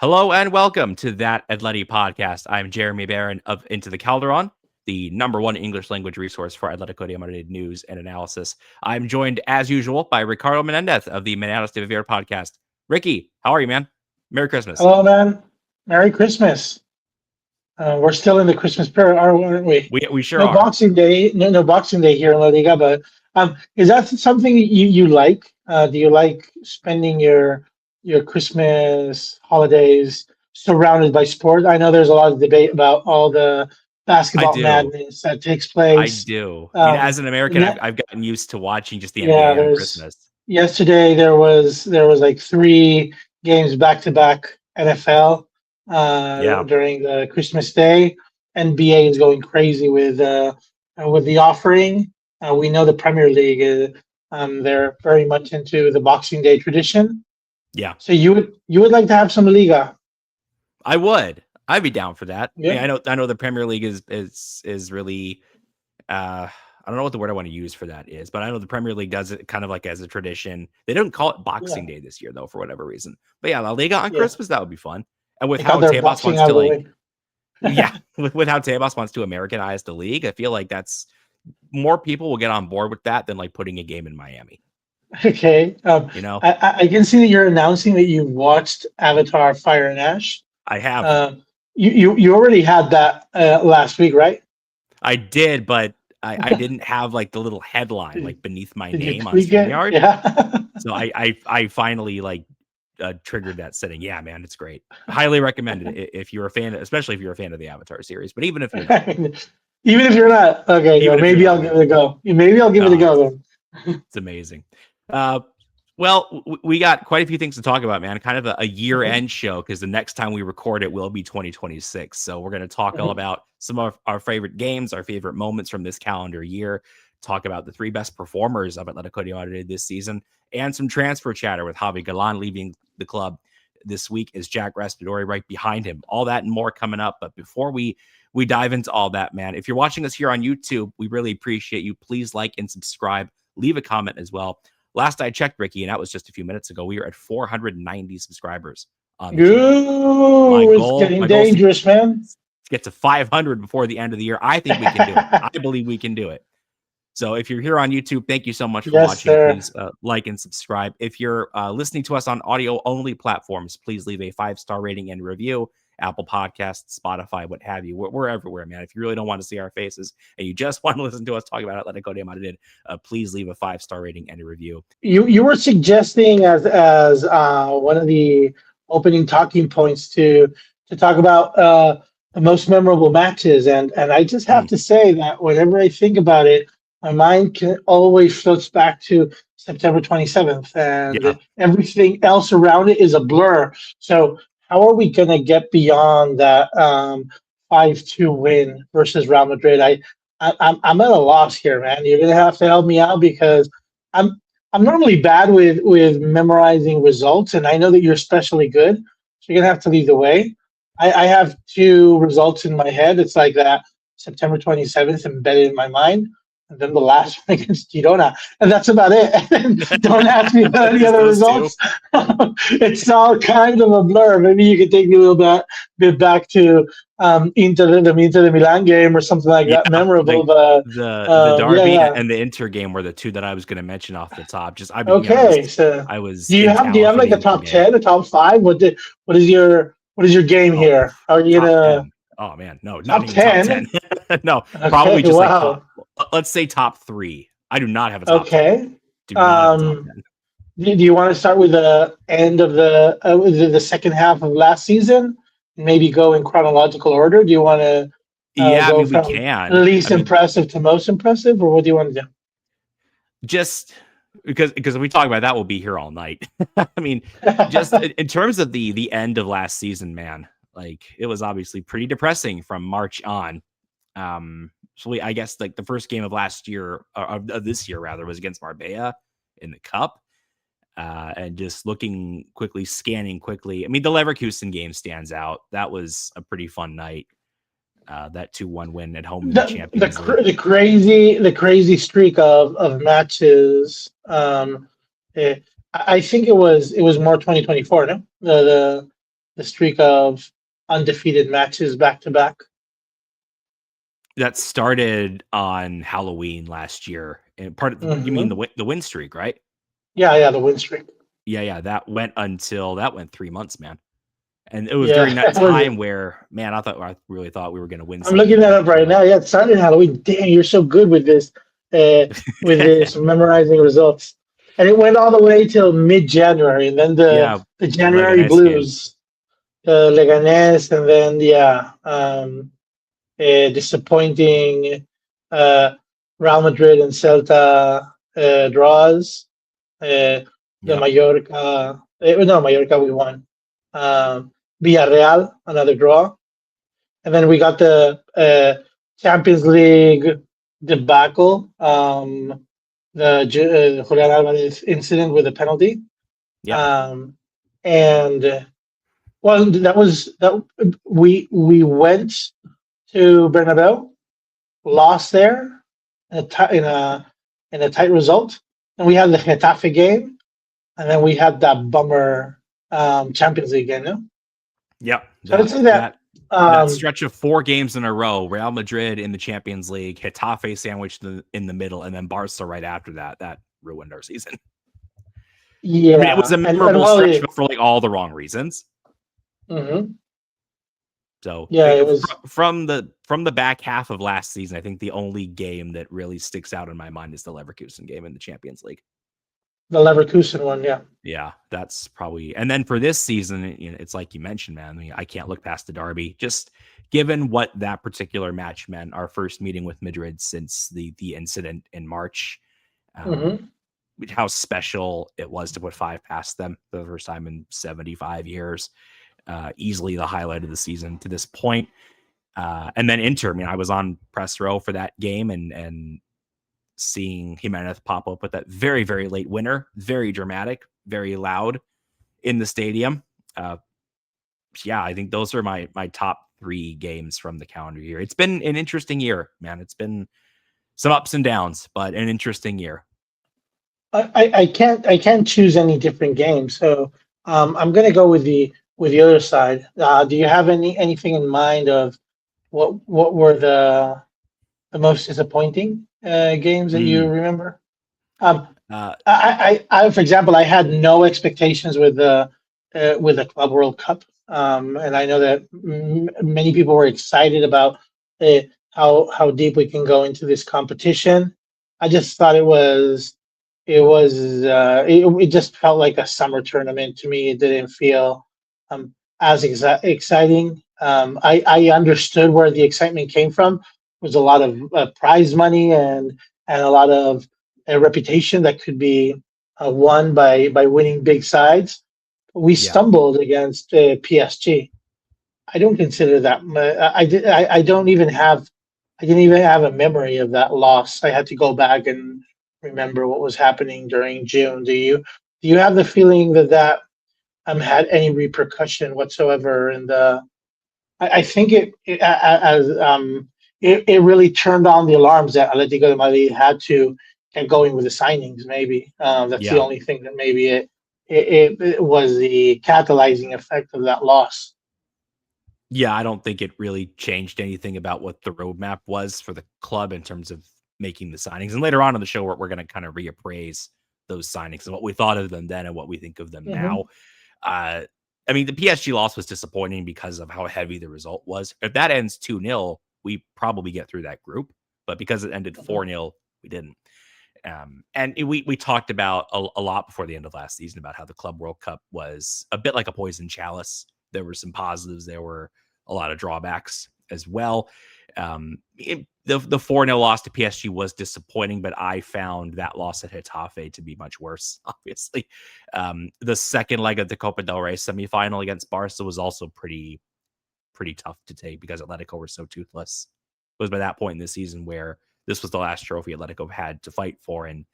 Hello and welcome to That Atleti Podcast. I'm Jeremy Beren of Into the Calderon, the number one English language resource for Atlético Madrid news and analysis. I'm joined, as usual, by Ricardo Menéndez of the Maneras Vivir podcast. Ricky, how are you, man? Merry Christmas. Hello, man. Merry Christmas. We're still in the Christmas period, aren't we? We sure no are. Boxing Day, no Boxing Day here in La Liga, but is that something you like? Do you like spending your Christmas holidays surrounded by sport? I know there's a lot of debate about all the basketball madness that takes place. I do. As an American, I've gotten used to watching just the NBA on Christmas. Yesterday there was like 3 games back to back NFL during the Christmas Day. NBA is going crazy with the offering. We know the Premier League they're very much into the Boxing Day tradition. Yeah. So you would like to have some Liga? I would. I'd be down for that. Yeah. I know the Premier League is really I don't know what the word I want to use for that is, but I know the Premier League does it kind of like as a tradition. They don't call it Boxing Day this year though, for whatever reason. But yeah, La Liga on Christmas, that would be fun. And with how Tebas wants to with how Tebas wants to Americanize the league, I feel like that's more people will get on board with that than like putting a game in Miami. Okay. I can see that you're announcing that you watched Avatar: Fire and Ash. I have. You already had that last week, right? I did, but I didn't have like the little headline like beneath my name on StreamYard. Yeah. So I finally like triggered that setting. Yeah, man, it's great. Highly recommended it if you're a fan, especially if you're a fan of the Avatar series. But even if you're not, even if you're not, okay, maybe I'll give it a go. Maybe I'll give it a go then. It's amazing. Well, we got quite a few things to talk about, man. Kind of a year-end show because the next time we record it will be 2026. So we're going to talk all about some of our favorite games, our favorite moments from this calendar year, talk about the 3 best performers of Atlético Madrid this season, and some transfer chatter with Javi Galán leaving the club this week as Jack Raspadori right behind him. All that and more coming up. But before we dive into all that, man, if you're watching us here on YouTube, we really appreciate you. Please like and subscribe. Leave a comment as well. Last I checked, Ricky, and that was just a few minutes ago, we are at 490 subscribers. It's getting dangerous, man. To get to 500 before the end of the year. I think we can do it. I believe we can do it. So if you're here on YouTube, thank you so much for watching. Sir. Please like and subscribe. If you're listening to us on audio-only platforms, please leave a 5-star rating and review. Apple Podcasts, Spotify, what have you. We're everywhere, man. If you really don't want to see our faces and you just want to listen to us talk about Atlético de Madrid, please leave a 5-star rating and a review. You were suggesting as one of the opening talking points to talk about the most memorable matches, and I just have to say that whenever I think about it, my mind always floats back to September 27th, and everything else around it is a blur. So how are we going to get beyond that 5-2 win versus Real Madrid? I'm at a loss here, man. You're going to have to help me out because I'm normally bad with memorizing results, and I know that you're especially good. So you're going to have to lead the way. I have 2 results in my head. It's like that September 27th embedded in my mind. And then the last one against Girona. And that's about it. Don't ask me about any other results. It's all kind of a blur. Maybe you could take me a little bit back to Inter de Milan game or something like that. Memorable. The Derby and the Inter game were the 2 that I was going to mention off the top. Do you have like a top 10, a top 5? What is your game here? Are you gonna? Oh man, no, not top 10. Top 10. No, probably just like let's say top 3. I do not have a top 10. Do you want to start with the end of the second half of last season? Maybe go in chronological order. Do you want to? We can. Least impressive to most impressive, or what do you want to do? Just because if we talk about that, we'll be here all night. I mean, just in terms of the end of last season, man. Like it was obviously pretty depressing from March on. So I guess like the first game of last year, of this year rather, was against Marbella in the Cup. And just scanning quickly. I mean, the Leverkusen game stands out. That was a pretty fun night. That 2-1 win at home in the Champions League. The crazy streak of matches. I think it was more 2024. No, streak of undefeated matches back to back. That started on Halloween last year. And you mean the win streak, right? Yeah, the win streak. Yeah, that went 3 months, man. And it was during that time where, man, I really thought we were going to win. I'm looking that up right now. Yeah, it started Halloween. Damn, you're so good with this, memorizing results. And it went all the way till mid-January, and then the January Leganés Blues, Leganés, and then disappointing Real Madrid and Celta draws. The Mallorca, Mallorca we won. Villarreal, another draw. And then we got the Champions League debacle, the Julian Alvarez incident with a penalty. And well, we went to Bernabeu, lost there in a tight result, and we had the Getafe game, and then we had that bummer Champions League game. No? Yeah, so I'd say that stretch of 4 games in a row, Real Madrid in the Champions League, Getafe sandwiched in the middle, and then Barca right after that ruined our season. Yeah, I mean, it was a memorable stretch for like all the wrong reasons. Mm-hmm. So yeah, it was from the back half of last season. I think the only game that really sticks out in my mind is the Leverkusen game in the Champions League. The Leverkusen one, yeah. Yeah, that's probably. And then for this season, it's like you mentioned, man. I mean, I can't look past the derby. Just given what that particular match meant, our first meeting with Madrid since the incident in March, how special it was to put 5 past them for the first time in 75 years. Easily the highlight of the season to this point. And then Inter. I mean, I was on press row for that game and seeing Jimenez pop up with that very, very late winner, very dramatic, very loud in the stadium. I think those are my top 3 games from the calendar year. It's been an interesting year, man. It's been some ups and downs, but an interesting year. I can't choose any different game, so I'm going to go with the other side. Do you have anything in mind of what were the most disappointing games that you remember? I for example, I had no expectations with the Club World Cup, and I know that many people were excited about how deep we can go into this competition. I just thought it just felt like a summer tournament to me. It didn't feel as exciting. I understood where the excitement came from. It was a lot of prize money and a lot of reputation that could be won by winning big sides. We stumbled against PSG. I don't consider that. I didn't even have a memory of that loss. I had to go back and remember what was happening during June. Do you have the feeling that had any repercussion whatsoever? And I think it really turned on the alarms that Atlético de Madrid had to get going with the signings. Maybe that's the only thing that maybe it was the catalyzing effect of that loss. Yeah, I don't think it really changed anything about what the roadmap was for the club in terms of making the signings. And later on in the show, we're going to kind of reappraise those signings and what we thought of them then and what we think of them now. I mean, the PSG loss was disappointing because of how heavy the result was. If that ends 2-0, we probably get through that group. But because it ended 4-0, we didn't. And we talked about a lot before the end of last season about how the Club World Cup was a bit like a poison chalice. There were some positives. There were a lot of drawbacks as well. The 4-0 loss to PSG was disappointing, but I found that loss at Getafe to be much worse, obviously. The second leg of the Copa del Rey semifinal against Barca was also pretty tough to take because Atletico were so toothless. It was by that point in the season where this was the last trophy Atletico had to fight for, and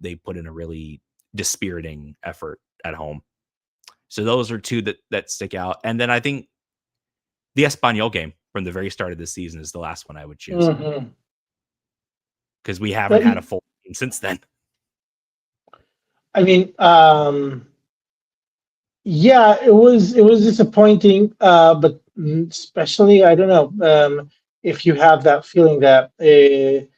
they put in a really dispiriting effort at home. So those are 2 that stick out. And then I think the Espanyol game from the very start of the season is the last one I would choose. Because we haven't had a full game since then. I mean, Yeah, it was disappointing, but especially I don't know if you have that feeling that it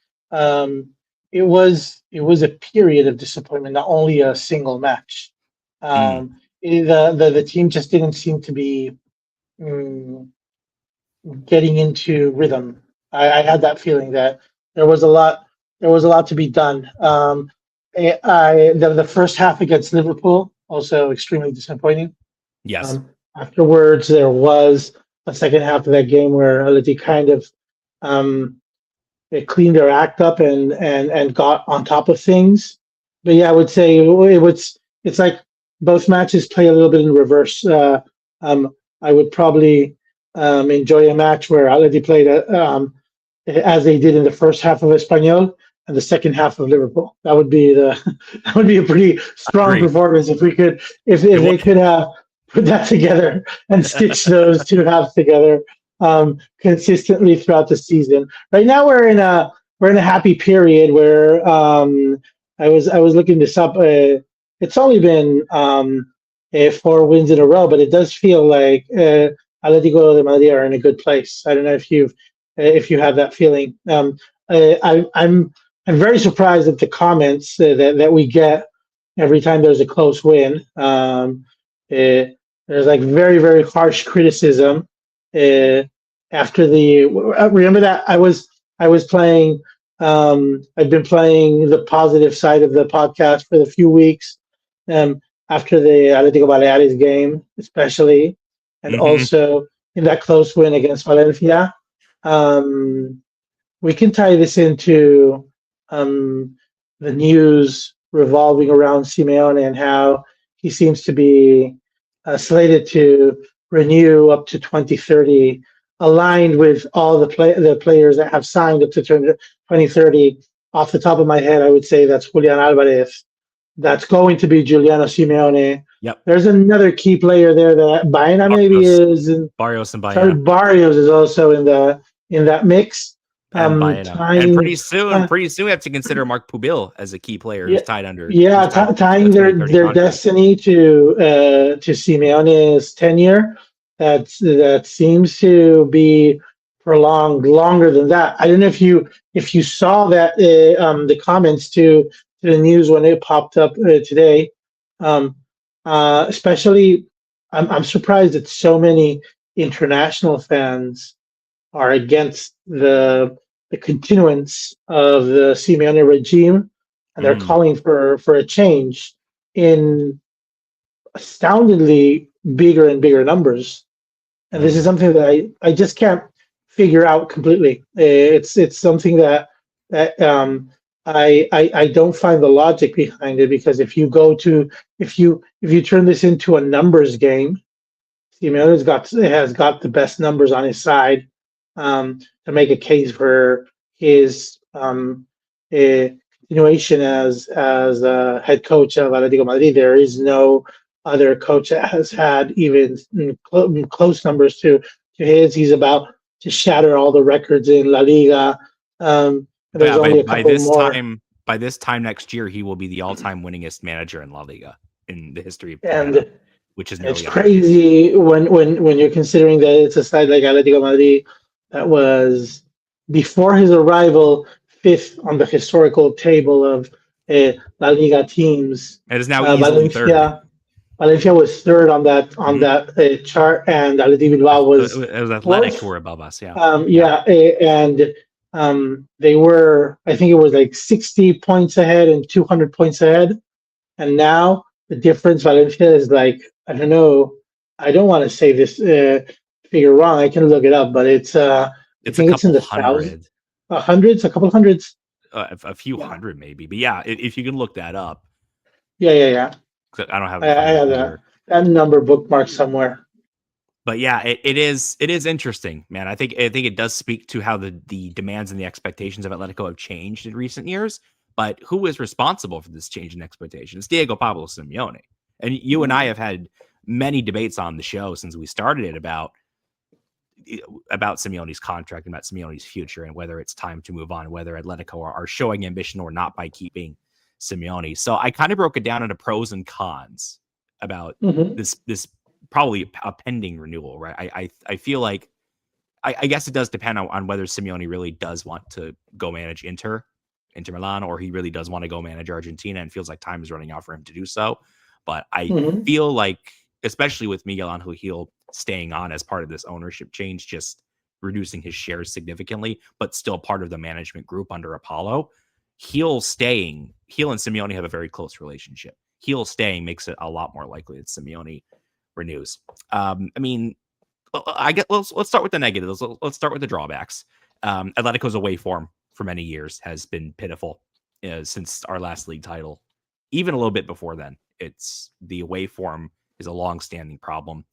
was a period of disappointment, not only a single match. Mm, The team just didn't seem to be mm, getting into rhythm. I had that feeling that there was a lot there was a lot to be done. The first half against Liverpool also extremely disappointing. yes. Afterwards, there was a second half of that game where Atleti kind of um, they cleaned their act up and got on top of things. But yeah, I would say it's like both matches play a little bit in reverse. I would probably enjoy a match where Atleti played as they did in the first half of Espanyol and the second half of Liverpool. That would be the that would be a pretty I strong agree. performance if we could It if they would. could put that together and stitch those two halves together consistently throughout the season. Right now we're in a happy period where I was looking this up. It's only been 4 wins in a row, but it does feel like Atletico de Madrid are in a good place. I don't know if you have that feeling. I'm very surprised at the comments that we get every time there's a close win. There's like very very harsh criticism uh, after the. Remember that I was playing. I've been playing the positive side of the podcast for the few weeks. Um, After the Atlético Baleares game, especially, and Hmm. also in that close win against Valencia. Um, we can tie this into um, the news revolving around Simeone and how he seems to be slated to renew up to 2030, aligned with all the players that have signed up to 2030. Off the top of my head, I would say that's Julian Alvarez. That's going to be Giuliano Simeone. Yep. There's another key player there that Baena maybe Barrios, is, and Barrios and sorry, Baena. Barrios is also in that mix. And Baena. And Tying, pretty uh, soon we have to consider Mark Pubil as a key player yeah, who's yeah, tied to a tying their 2030 their contract. destiny to Simeone's tenure. That seems to be prolonged longer than that. I don't know if you saw that the comments to the news when it popped up today. Um, Especially, I'm surprised that so many international fans are against the continuance of the Simeone regime, and they're Mm, calling for a change in astoundingly bigger and bigger numbers. And this is mm. something that I just can't figure out completely. It's something that I don't find the logic behind it, because if you turn this into a numbers game, Simeone has got the best numbers on his side to make a case for his continuation as head coach of Atlético Madrid. There is no other coach that has had even close numbers to his. He's about to shatter all the records in La Liga. But There's yeah, only a couple more, by this time next year, he will be the all-time winningest manager in La Liga in the history of Primera, and which is it's nearly 100 years. crazy when you're considering that it's a side like Atlético Madrid that was before his arrival fifth on the historical table of La Liga teams. It is now Uh, easily third. Valencia Valencia was third on that Mhm. chart, and Atleti Bilbao was It was Athletic who fourth. were above us. Yeah, yeah. Yeah, and they were, I think it was like 60 points ahead and 200 points ahead. And now the difference, Valencia is like, I don't know, I don't want to say this figure wrong. I can look it up, but I It's a think it's in couple the thousands, hundred, hundreds, a couple hundreds. a few Yeah, hundred maybe. But yeah, if you can look that up, yeah, yeah, yeah. 'cause I don't have it in I front of have me that either. that number bookmarked somewhere. But yeah, it is interesting, man. I think it does speak to how the demands and the expectations of Atletico have changed in recent years. But who is responsible for this change in expectations? It's Diego Pablo Simeone. And you and I have had many debates on the show since we started it about Simeone's contract and about Simeone's future and whether it's time to move on, whether Atletico are showing ambition or not by keeping Simeone. So I kind of broke it down into pros and cons about Mm-hmm. this probably a pending renewal, right? I feel like I guess it does depend on whether Simeone really does want to go manage Inter Milan, or he really does want to go manage Argentina and feels like time is running out for him to do so. But I Mm-hmm. feel like, especially with Miguel Angel Gil staying on as part of this ownership change, just reducing his shares significantly, but still part of the management group under Apollo, Gil and Simeone have a very close relationship. Gil staying makes it a lot more likely that Simeone renews. I mean, I get. Let's start with the negatives. Let's start with the drawbacks. Atletico's away form for many years has been pitiful since our last league title. Even a little bit before then, it's the away form is a long-standing problem.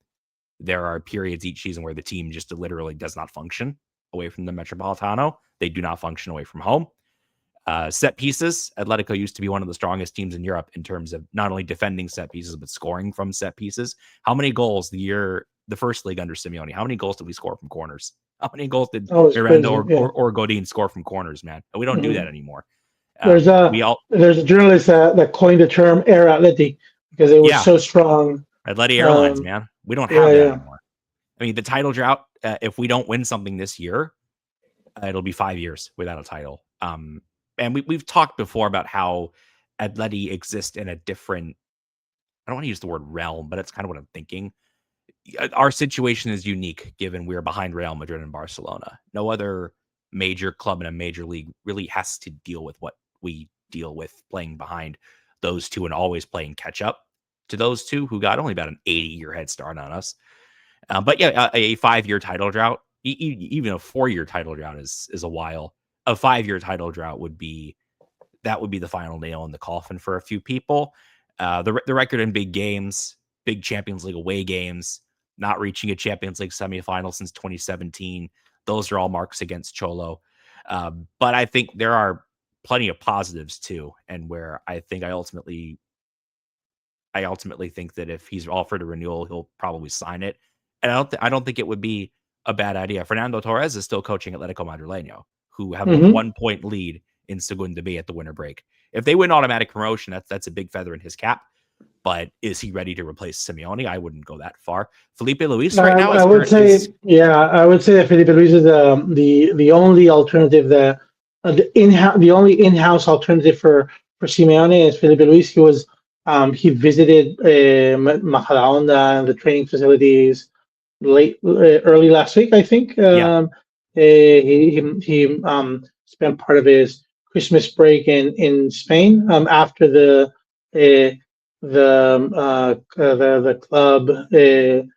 There are periods each season where the team just literally does not function away from the Metropolitano. They do not function away from home. Set pieces. Atletico used to be one of the strongest teams in Europe in terms of not only defending set pieces, but scoring from set pieces. How many goals the first league under Simeone, how many goals did we score from corners? How many goals did Miranda or Godin score from corners, man? We don't do that anymore. There's a journalist that coined the term Air Atleti because it was so strong. Atleti Airlines, man. We don't have that anymore. I mean, the title drought, if we don't win something this year, it'll be 5 years without a title. And we've talked before about how Atleti exist in a different, I don't want to use the word realm, but it's kind of what I'm thinking. Our situation is unique given we're behind Real Madrid and Barcelona. No other major club in a major league really has to deal with what we deal with, playing behind those two and always playing catch up to those two who got only about an 80-year head start on us. But yeah, a 5-year title drought, even a 4-year title drought is a while. A 5-year title drought would be the final nail in the coffin for a few people. The record in big games, big Champions League away games, not reaching a Champions League semifinal since 2017. Those are all marks against Cholo. But I think there are plenty of positives too. And where I ultimately think that if he's offered a renewal, he'll probably sign it. And I don't think it would be a bad idea. Fernando Torres is still coaching Atlético Madrileño, who have a 1-point lead in Segunda B at the winter break. If they win automatic promotion, that's a big feather in his cap. But is he ready to replace Simeone? I wouldn't go that far. Felipe Luis right now. I would say that Felipe Luis is the only alternative the only in-house alternative for Simeone is Felipe Luis. He visited Majadahonda and the training facilities early last week, I think. He spent part of his Christmas break in Spain after the club the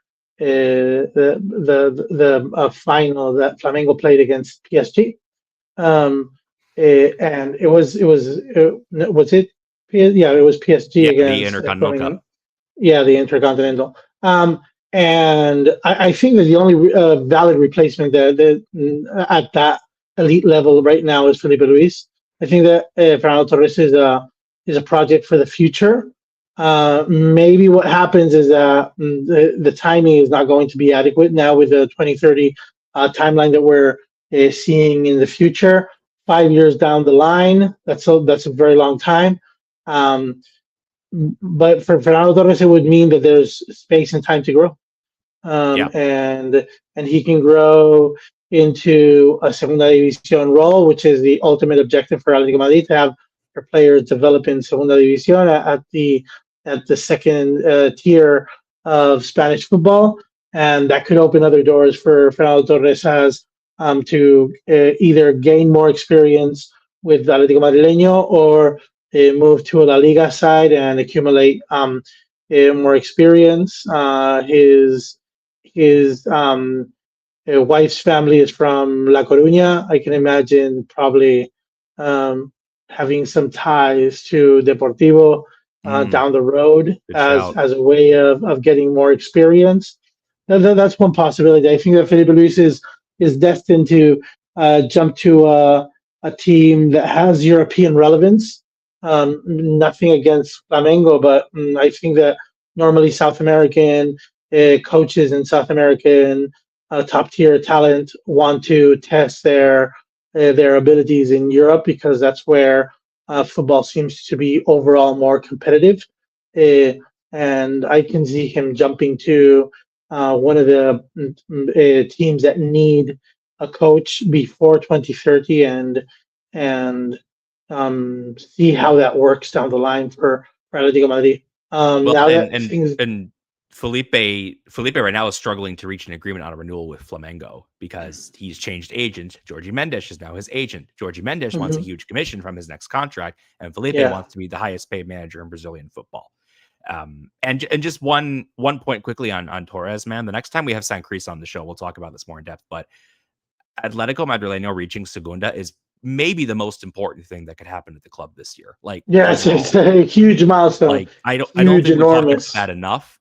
final that Flamengo played against PSG, and it was PSG against the Intercontinental Cup. Yeah, the Intercontinental. And I think that the only valid replacement at that elite level right now is Felipe Luis. I think that Fernando Torres is a project for the future. Maybe what happens is that the timing is not going to be adequate now with the 2030 timeline that we're seeing in the future. 5 years down the line, that's a very long time. But for Fernando Torres, it would mean that there's space and time to grow, and he can grow into a Segunda División role, which is the ultimate objective for Atlético Madrid, to have their players develop in Segunda División at the second tier of Spanish football, and that could open other doors for Fernando Torres to either gain more experience with Atlético Madrileño or move to a La Liga side and accumulate more experience. His wife's family is from La Coruña. I can imagine probably having some ties to Deportivo down the road as a way of getting more experience. That's one possibility. I think that Felipe Luis is destined to jump to a team that has European relevance. Nothing against Flamengo, but I think that normally South American coaches and South American top tier talent want to test their abilities in Europe because that's where football seems to be overall more competitive. And and I can see him jumping to one of the teams that need a coach before 2030, and see how that works down the line for Atletico Madrid. Well, Now and that and things, and Felipe right now is struggling to reach an agreement on a renewal with Flamengo because he's changed agent. Jorge Mendes is now his agent. Jorge Mendes wants a Mhm. huge commission from his next contract, and Felipe Yeah, wants to be the highest paid manager in Brazilian football. And just one point quickly on Torres, man. The next time we have San Cris on the show, we'll talk about this more in depth. But Atletico Madrileño reaching Segunda is maybe the most important thing that could happen to the club this year. Like yeah, it's overall, a huge milestone, like I don't huge, think we talk about enormous. that enough.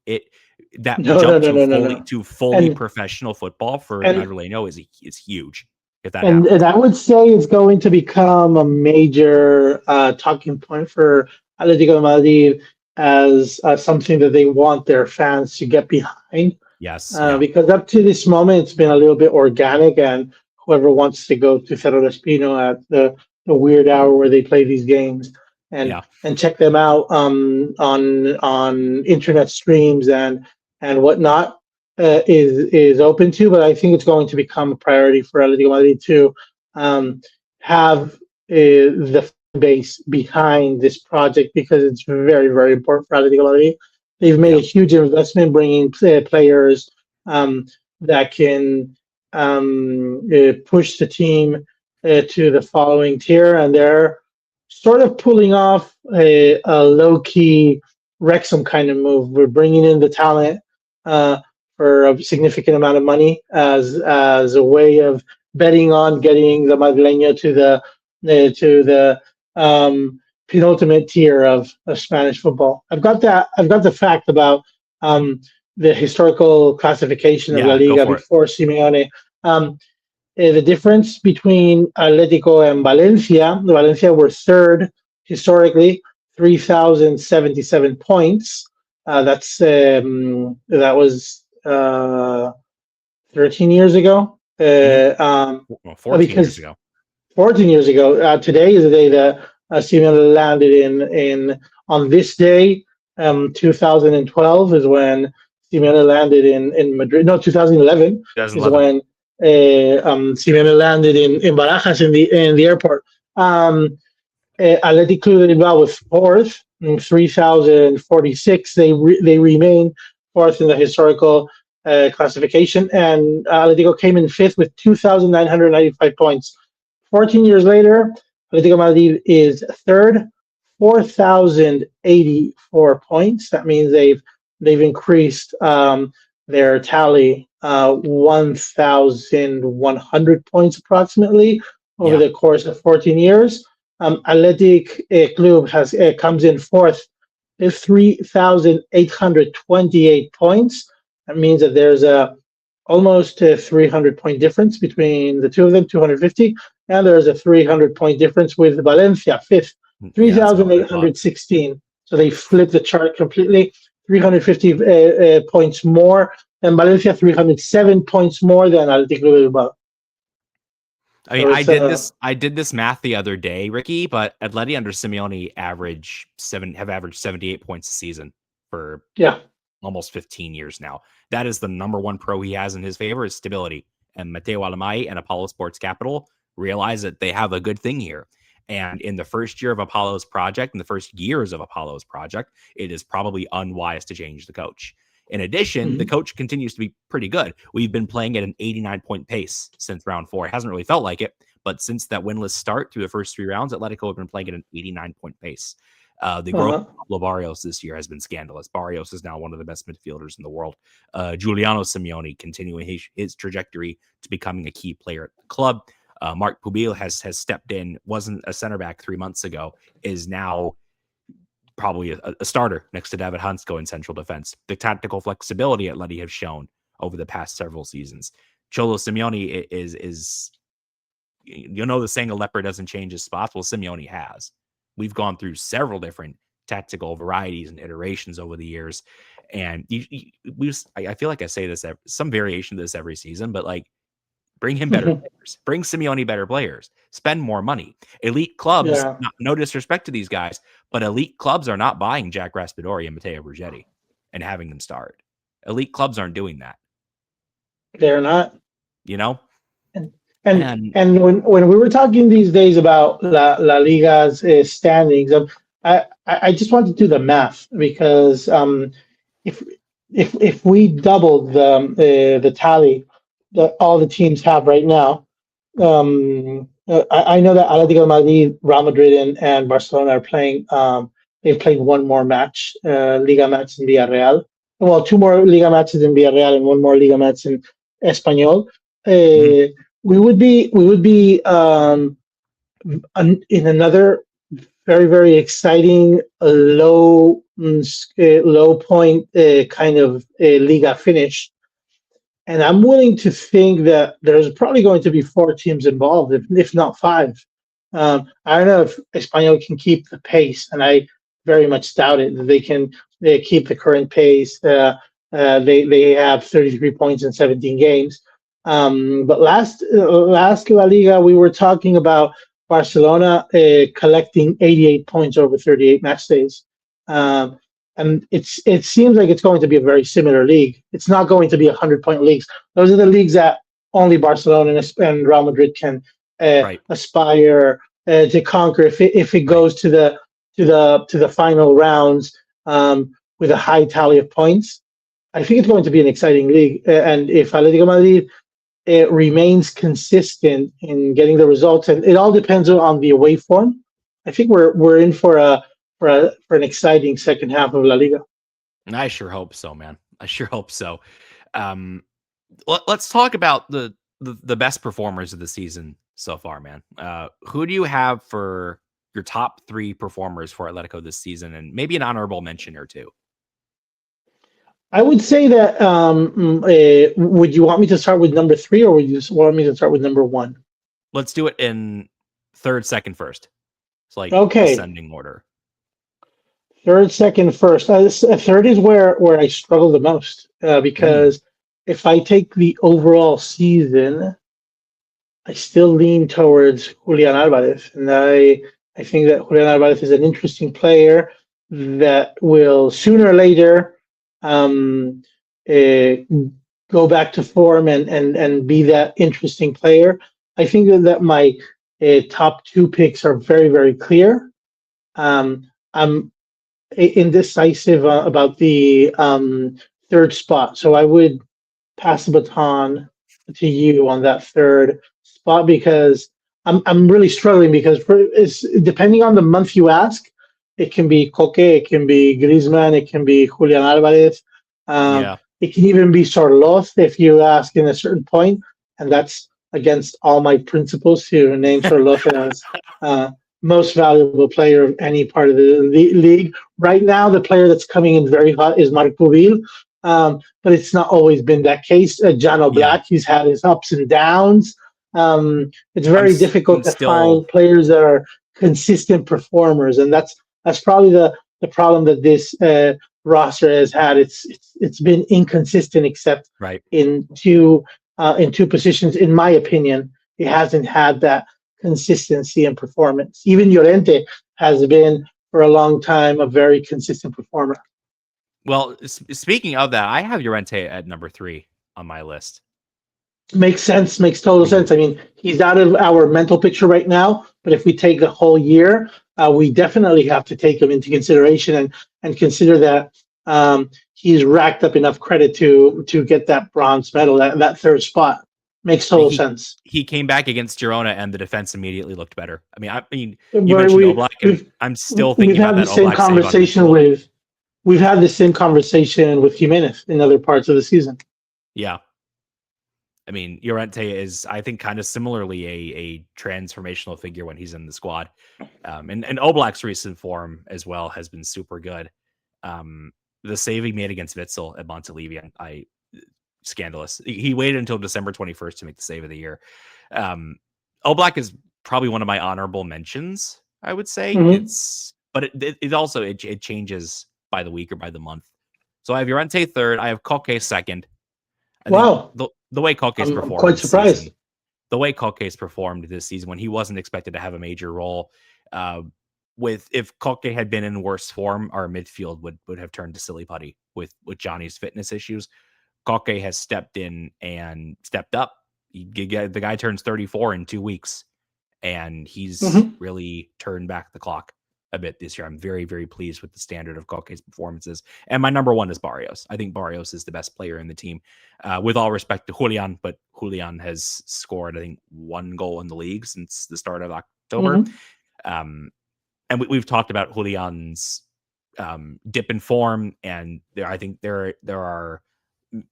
That No, no, jump no, to no, no, no. fully And professional football for and Madrileño is huge if that and happens. I would say it's going to become a major talking point for Atlético de Madrid as something that they want their fans to get behind. Yes, yeah, Because up to this moment, it's been a little bit organic, and whoever wants to go to Cerro Espino at the weird hour where they play these games yeah, and check them out on internet streams and whatnot is open to. But I think it's going to become a priority for Atletico Madrid to have the fan base behind this project because it's very, very important for Atletico Madrid. They've made yeah, a huge investment bringing players um, that can push the team to the following tier, and they're sort of pulling off a low key Wrexham kind of move. We're bringing in the talent uh, for a significant amount of money as a way of betting on getting the Madrileño to the penultimate tier of Spanish football. I've got the fact about um, the historical classification of La yeah. Go Liga for it. before Simeone. Um, the difference between Atletico and Valencia were third historically, 3,077 points. That was 13 years ago. Mhm. Well, 14 years Because ago. 14 years ago, today is the day that Simeone landed in on this day, 2012 is when Simeone landed in Madrid. No, 2011 is 2011. when Simeone landed in Barajas in the airport. Um, Athletic Club de Bilbao was fourth, 3,046. They remain fourth in the historical classification, and Atletico came in fifth with 2,995 points. 14 years later, Atlético Madrid is third, 4,084 points. That means they've increased their tally 1,100 points approximately over Yeah, the course of 14 years. Athletic Club comes in fourth, 3,828 points. That means that there's almost a 300-point difference between the two of them, 250. And there's a 300-point difference with Valencia, fifth, yeah. That's about what I thought. 3,816. So they flipped the chart completely, 350 points more than Valencia, 307 points more than Atlético Bilbao. I mean, So it's I did this math the other day, Ricky, but Atleti under Simeone have averaged 78 points a season for yeah. almost 15 years now. That is the number one pro he has in his favor is stability. And Mateo Alemany and Apollo Sports Capital realize that they have a good thing here. And in the first year of Apollo's project, in the first years of Apollo's project, it is probably unwise to change the coach. In addition, the Mhm. coach continues to be pretty good. We've been playing at an 89-point pace since round 4. It hasn't really felt like it, but since that winless start through the first 3 rounds, Atletico have been playing at an 89-point pace. The growth Uh-huh. of Pablo Barrios this year has been scandalous. Barrios is now one of the best midfielders in the world. Giuliano Simeone continuing his trajectory to becoming a key player at the club. Marc Pubil has stepped in, wasn't a center back 3 months ago, is now probably a starter next to David Hansko in central defense. The tactical flexibility Atleti have shown over the past several seasons. Cholo Simeone is the saying a leopard doesn't change his spots. Well, Simeone has. We've gone through several different tactical varieties and iterations over the years, and I feel like I say this some variation of this every season, but like bring him better players, bring Simeone better players, spend more money. Elite clubs, Yeah. no disrespect to these guys, but elite clubs are not buying Jack Raspadori and Matteo Brugetti. and having them start. Elite clubs aren't doing that. They're not. You know? And when we were talking these days about La Liga's standings, I just want to do the math because if if we doubled the tally that all the teams have right now, I know that Atlético Madrid, Real Madrid, and Barcelona are playing. They've played one more match, Liga match in Villarreal. Well, two more Liga matches in Villarreal and one more Liga match in Espanyol. We would be in another very, very exciting low point kind of Liga finish. And I'm willing to think that there's probably going to be 4 teams involved, if not 5. I don't know if Espanyol can keep the pace, and I very much doubt it. That they can keep the current pace. They have 33 points in 17 games. But last La Liga, we were talking about Barcelona collecting 88 points over 38 match days. And it seems like it's going to be a very similar league. It's not going to be 100-point leagues. Those are the leagues that only Barcelona and Real Madrid can aspire to conquer if it goes to the final rounds with a high tally of points. I think it's going to be an exciting league. And if Atlético Madrid remains consistent in getting the results, and it all depends on the away form, I think we're in for an exciting second half of La Liga. I sure hope so, man. I sure hope so. Let's talk about the best performers of the season so far, man. Who do you have for your top 3 performers for Atletico this season, and maybe an honorable mention or 2? I would say that. Would you want me to start with number 3, or would you want me to start with number 1? Let's do it in third, second, first. It's like ascending order. Third, second, first. Third is where I struggle the most because if I take the overall season, I still lean towards Julian Alvarez, and I think that Julian Alvarez is an interesting player that will sooner or later go back to form and be that interesting player. I think that my top 2 picks are very, very clear. I'm indecisive about the third spot, so I would pass the baton to you on that third spot because I'm really struggling because depending on the month you ask, it can be Koke, it can be Griezmann, it can be Julian Alvarez. It can even be Sorloth if you ask in a certain point, and that's against all my principles to name Sorloth as most valuable player of any part of the league. Right now, the player that's coming in very hot is Marco Vil, but it's not always been that case. Jano Black, he's had his ups and downs. It's very difficult to find players that are consistent performers, and that's probably the problem that this roster has had. It's been inconsistent, except in two positions. In my opinion, it hasn't had that consistency and performance. Even Llorente has been for a long time a very consistent performer. Well, speaking of that, I have Llorente at number 3 on my list. Makes sense. Makes total sense. I mean, he's out of our mental picture right now, but if we take the whole year, we definitely have to take him into consideration and consider that he's racked up enough credit to get that bronze medal, that third spot. Makes total sense. He came back against Girona, and the defense immediately looked better. I mean, you mentioned Oblak, and I'm still thinking about that Oblak conversation with. We've had the same conversation with Jimenez in other parts of the season. Yeah. I mean, Llorente is, I think, kind of similarly a transformational figure when he's in the squad. And Oblak's recent form as well has been super good. The save he made against Witzel at Montilivi, scandalous. He waited until December 21st to make the save of the year. Oblak is probably one of my honorable mentions, I would say. But it also changes by the week or by the month. So I have Llorente third. I have Koke second. Wow. The way Koke's performed, I'm quite surprised. Season, the way Koke's performed this season when he wasn't expected to have a major role, if Koke had been in worse form, our midfield would have turned to silly putty. with Johnny's fitness issues. Koke has stepped in and stepped up. The guy turns 34 in 2 weeks, and he's really turned back the clock a bit this year. I'm very, very pleased with the standard of Koke's performances. And my number one is Barrios. I think Barrios is the best player in the team, with all respect to Julian, but Julian has scored, I think, 1 goal in the league since the start of October. And we've talked about Julian's dip in form, and I think there are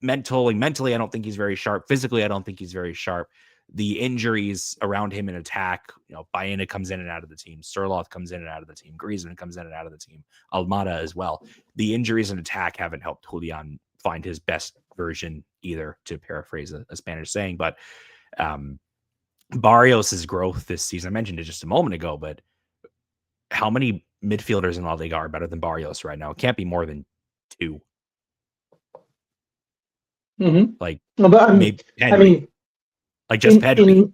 mentally, I don't think he's very sharp. Physically, I don't think he's very sharp. The injuries around him in attack, Baena comes in and out of the team. Surloth comes in and out of the team. Griezmann comes in and out of the team. Almada as well. The injuries in attack haven't helped Julian find his best version either, to paraphrase a Spanish saying. But Barrios' growth this season, I mentioned it just a moment ago, but how many midfielders in La Liga are better than Barrios right now? It can't be more than 2. Like, maybe Pedri. Like just Pedri.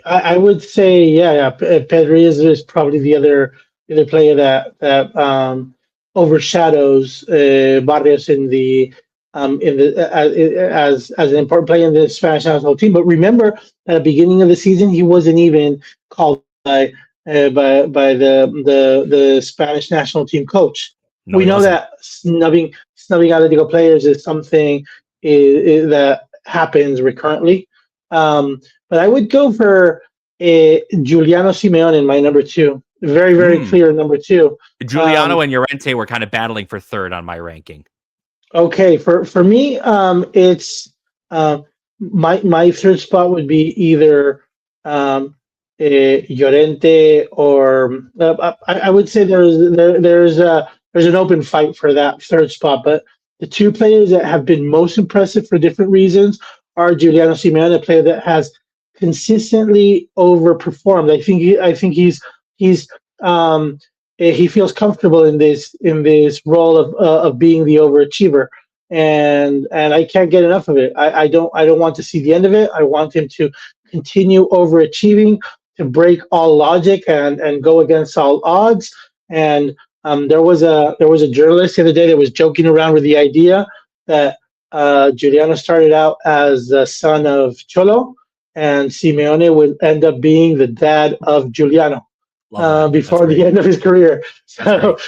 I would say, Pedri is probably the other player that overshadows Barrios as an important player in the Spanish national team. But remember, at the beginning of the season, he wasn't even called by the Spanish national team coach. No, we know that snubbing Atletico players is something that happens recurrently. But I would go for Giuliano Simeone in my number 2. Very, very clear number 2. Giuliano and Llorente were kind of battling for third on my ranking. Okay, for me, it's my third spot would be either Llorente or I would say there's an open fight for that third spot, but the 2 players that have been most impressive for different reasons are Giuliano Simeone, a player that has consistently overperformed. I think he feels comfortable in this role of being the overachiever, and I can't get enough of it. I don't want to see the end of it. I want him to continue overachieving, to break all logic and go against all odds. And there was a journalist the other day that was joking around with the idea that Giuliano started out as the son of Cholo, and Simeone would end up being the dad of Giuliano before the end of his career. So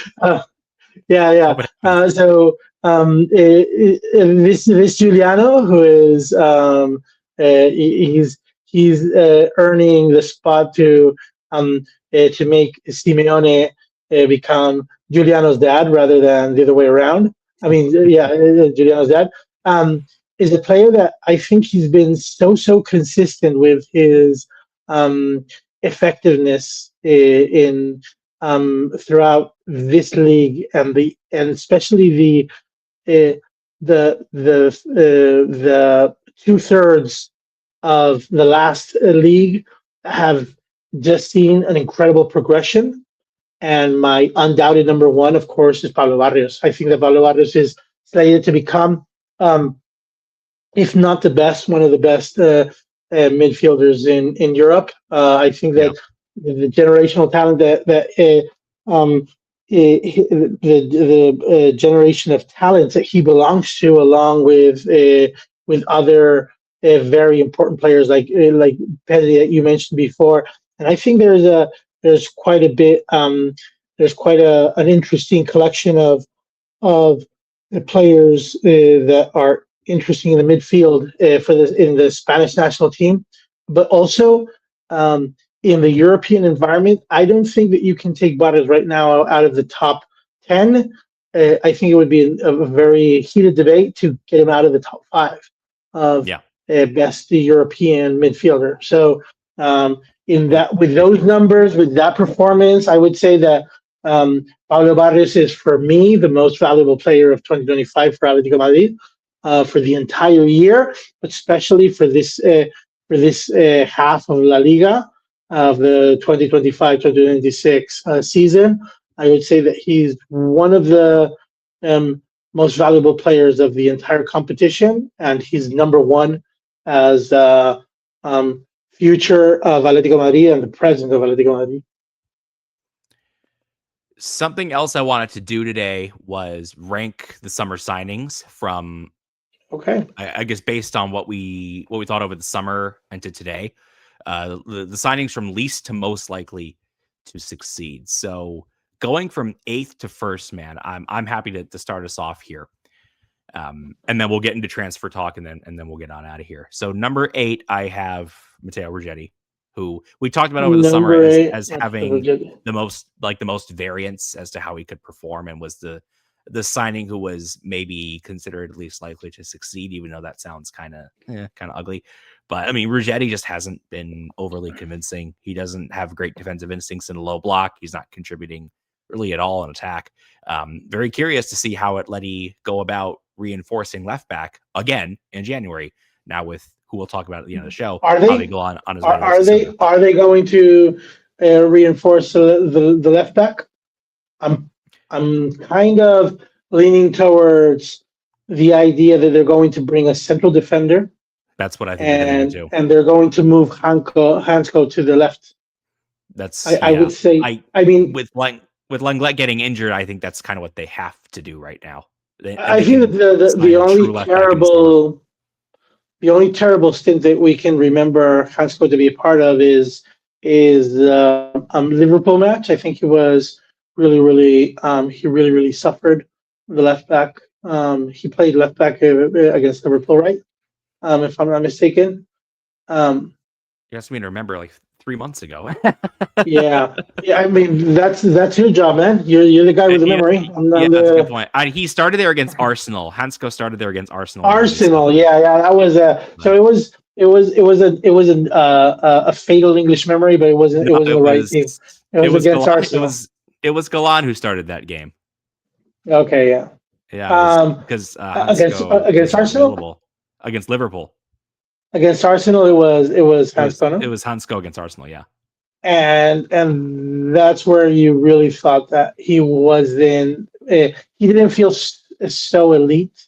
so this Giuliano, who is he's earning the spot to make Simeone become Giuliano's dad rather than the other way around. I mean, Giuliano's dad is a player that I think he's been so consistent with his effectiveness in throughout this league, and especially the 2/3 of the last league have just seen an incredible progression. And my undoubted number 1, of course, is Pablo Barrios. I think that Pablo Barrios is slated to become, if not the best, one of the best midfielders in Europe. I think that the generational talent the generation of talents that he belongs to, along with other very important players like Pedri that you mentioned before. And I think there's quite a bit. There's quite an interesting collection of the players that are interesting in the midfield in the Spanish national team, but also in the European environment. I don't think that you can take Barrios right now out of the top 10. I think it would be a very heated debate to get him out of the top 5 of best European midfielder. So with those numbers, with that performance, I would say that Pablo Barrios is, for me, the most valuable player of 2025 for Atlético Madrid for the entire year, but especially for this half of La Liga of the 2025-2026 season. I would say that he's one of the most valuable players of the entire competition, and he's number 1 as future of Atlético Madrid and the present of Atlético Madrid. Something else I wanted to do today was rank the summer signings from, Okay. I guess, based on what we thought over the summer and to today. The signings from least to most likely to succeed. So going from 8th to 1st, man, I'm happy to start us off here. And then we'll get into transfer talk, and then we'll get on out of here. So number 8, I have Matteo Ruggetti, who we talked about over the summer Number 8, as having the most variance as to how he could perform, and was the signing who was maybe considered least likely to succeed, even though that sounds kind of ugly. But I mean, Ruggetti just hasn't been overly convincing. He doesn't have great defensive instincts in a low block. He's not contributing really at all in attack. Very curious to see how Atleti go about reinforcing left back again in January. Now with who we'll talk about at the end of the show, Are they go on his are they going to reinforce the left back? I'm kind of leaning towards the idea that they're going to bring a central defender. That's what I think they're going to do. And they're going to move Hansko to the left. I would say. I mean, with Lenglet getting injured, I think that's kind of what they have to do right now. I think that the only terrible stint that we can remember Hansko to be a part of is Liverpool match. I think he was really suffered the left back. He played left back against Liverpool, right? If I'm not mistaken. You have to remember, like 3 months ago. yeah. I mean, that's your job, man. You're the guy with the memory. That's a good point. He started there against Arsenal. Hansko started there against Arsenal. Yeah. That was so it was a fatal English memory, but it wasn't the right team. It was against Arsenal. It was Galán who started that game. Okay, yeah. Yeah, because against Arsenal, against Liverpool. Against Arsenal, it was Hansko. It was Hansko against Arsenal, yeah. And that's where you really thought that he was in. He didn't feel so elite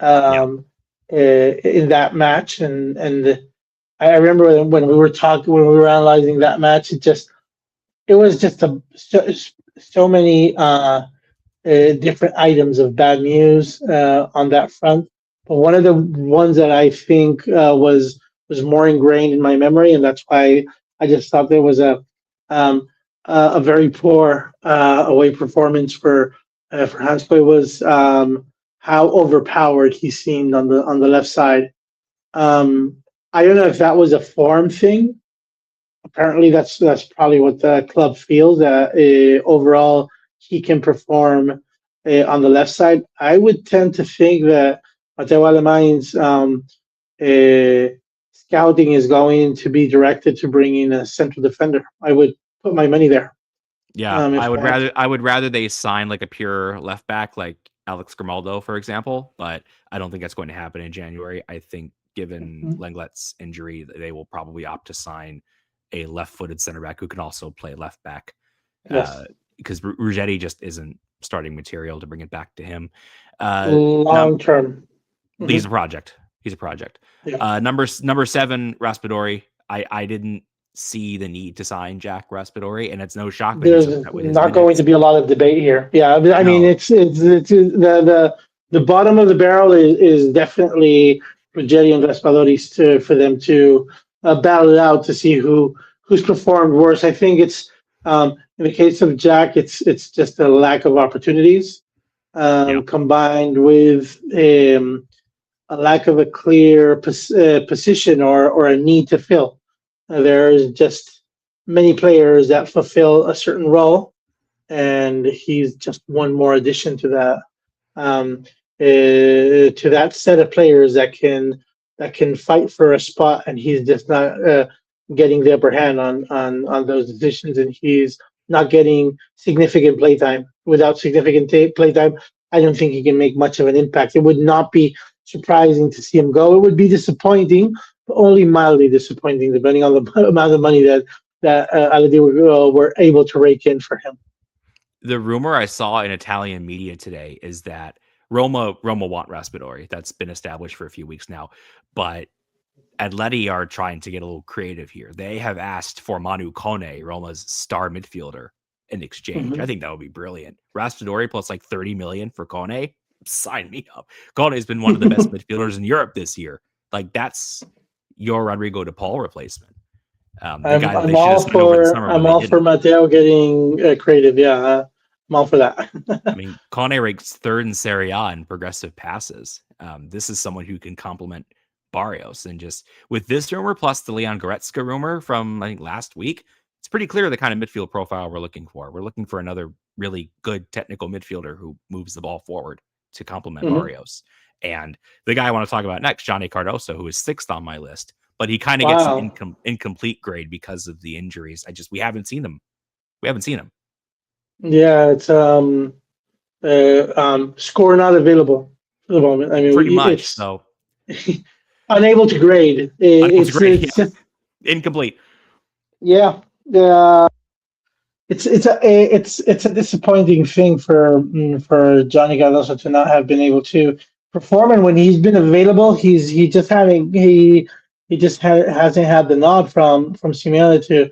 in that match, and I remember when we were analyzing that match, it was just so many different items of bad news on that front. But one of the ones that I think was more ingrained in my memory, and that's why I just thought there was a very poor away performance for Hansko, was how overpowered he seemed on the left side. I don't know if that was a form thing. Apparently, that's probably what the club feels, that overall he can perform on the left side. I would tend to think that Mateo Alemães' scouting is going to be directed to bring in a central defender. I would put my money there. Yeah, I would rather they sign like a pure left back, like Alex Grimaldo, for example. But I don't think that's going to happen in January. I think, given Lenglet's injury, they will probably opt to sign a left-footed center back who can also play left back. Yes. Because Ruggetti just isn't starting material to bring it back to him. Long term. He's a project. Yeah. Number 7, Raspadori. I didn't see the need to sign Jack Raspadori, and it's no shock. There's not going to be a lot of debate here. Yeah, I mean, it's the bottom of the barrel is definitely Ruggetti and Raspadori for them to battle it out to see who's performed worse. I think it's in the case of Jack, it's just a lack of opportunities combined with a lack of a clear position or a need to fill. There's just many players that fulfill a certain role, and he's just one more addition to that set of players that can fight for a spot, and he's just not getting the upper hand on those decisions, and he's not getting significant playtime. Without significant playtime, I don't think he can make much of an impact. It would not be surprising to see him go. It would be disappointing, but only mildly disappointing, depending on the amount of money that Atleti were able to rake in for him. The rumor I saw in Italian media today is that Roma want Raspadori. That's been established for a few weeks now, but Atleti are trying to get a little creative here. They have asked for Manu Kone, Roma's star midfielder, in exchange. I think that would be brilliant. Raspadori plus like 30 million for Kone. Sign me up. Kone has been one of the best midfielders in Europe this year. Like that's your Rodrigo de Paul replacement. The guy that they should have spent over the summer. I'm all for Matteo getting creative. Yeah, I'm all for that. I mean, Kone ranks third in Serie A in progressive passes. This is someone who can complement Barrios, and just with this rumor plus the Leon Goretzka rumor from I think last week, it's pretty clear the kind of midfield profile we're looking for. We're looking for another really good technical midfielder who moves the ball forward to complement Barrios. And the guy I want to talk about next, Johnny Cardoso, who is 6th on my list, but he kind of gets an incomplete grade because of the injuries. We haven't seen him. Yeah, it's score not available for the moment. I mean, pretty much so. Unable to grade. It's incomplete. Yeah. It's a disappointing thing for Johnny Cardoso to not have been able to perform, and when he's been available, he just hasn't had the nod from Simeone to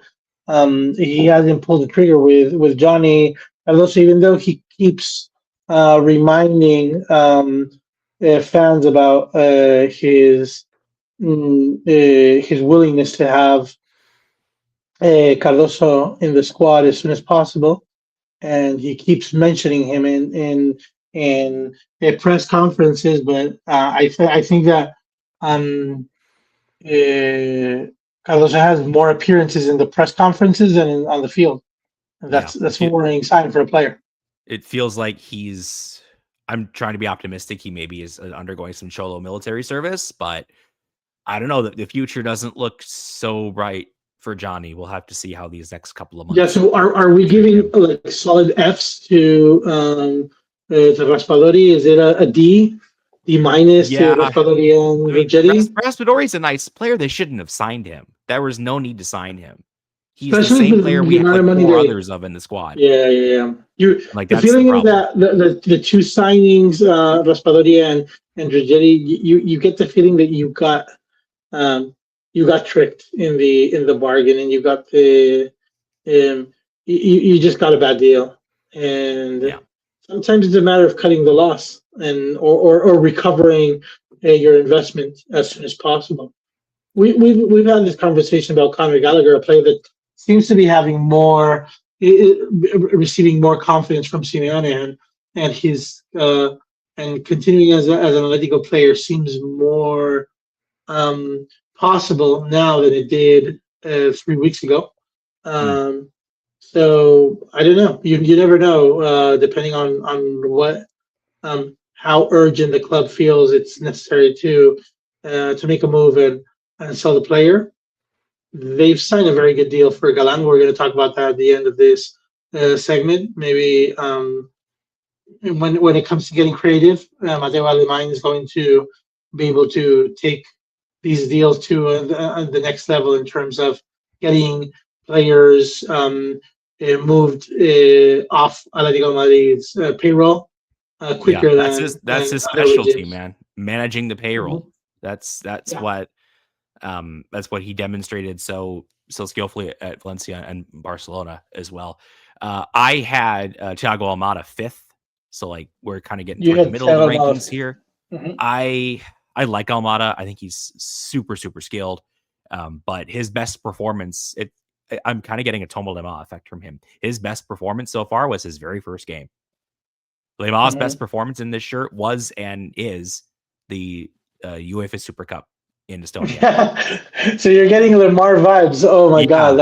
he hasn't pulled the trigger with Johnny Cardoso, even though he keeps reminding fans about his willingness to have Cardoso in the squad as soon as possible, and he keeps mentioning him in press conferences. But I think that Cardoso has more appearances in the press conferences than on the field. And that's a worrying sign for a player. It feels like I'm trying to be optimistic. He maybe is undergoing some Cholo military service, but I don't know, that the future doesn't look so bright for Johnny. We'll have to see how these next couple of months. Yeah. So are we giving like solid Fs to Raspadori? Is it a D minus to Raspadori and Rigetti? Raspadori's a nice player. They shouldn't have signed him. There was no need to sign him. He's especially the same player we have like 4 others of in the squad. Yeah. The feeling is that the two signings, Raspadori and Rigetti, you get the feeling that you got tricked in the bargain, and you got you just got a bad deal. And sometimes it's a matter of cutting the loss or recovering your investment as soon as possible. We've had this conversation about Conor Gallagher, a player that seems to be having receiving more confidence from Simeone, and his and continuing as an Atletico player seems more possible now than it did 3 weeks ago. So I don't know. You never know. Depending on what how urgent the club feels it's necessary to make a move and sell the player. They've signed a very good deal for Galán. We're going to talk about that at the end of this segment. Maybe when it comes to getting creative, Matteo Alemán is going to be able to take these deals to the next level in terms of getting players moved off Atlético Madrid's payroll quicker than that's his specialty, man. Managing the payroll. That's what he demonstrated so skillfully at Valencia and Barcelona as well. I had Thiago Almada 5th, so like we're kind of getting toward the middle of the rankings here. I like Almada. I think he's super skilled, but his best performance, I'm kind of getting a Tomo Lema effect from him. His best performance so far was his very first game. Lema's best performance in this shirt was and is the UEFA Super Cup in Estonia. So you're getting Lemar vibes. Oh my God.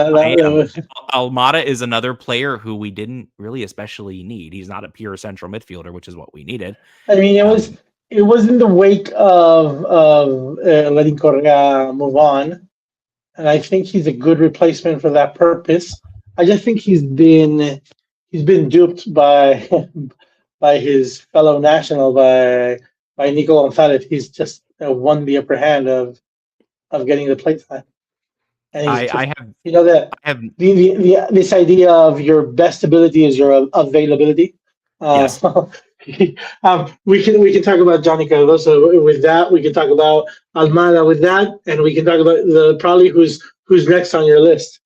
Almada is another player who we didn't really especially need. He's not a pure central midfielder, which is what we needed. I mean, it was in the wake of letting Correa move on, and I think he's a good replacement for that purpose. I just think he's been duped by his fellow national, by Nico Gonzalez. He's just won the upper hand of getting the play time. And this idea of your best ability is your availability. Yes. We can talk about Johnny Cardoso with that. We can talk about Almada with that, and we can talk about probably who's next on your list.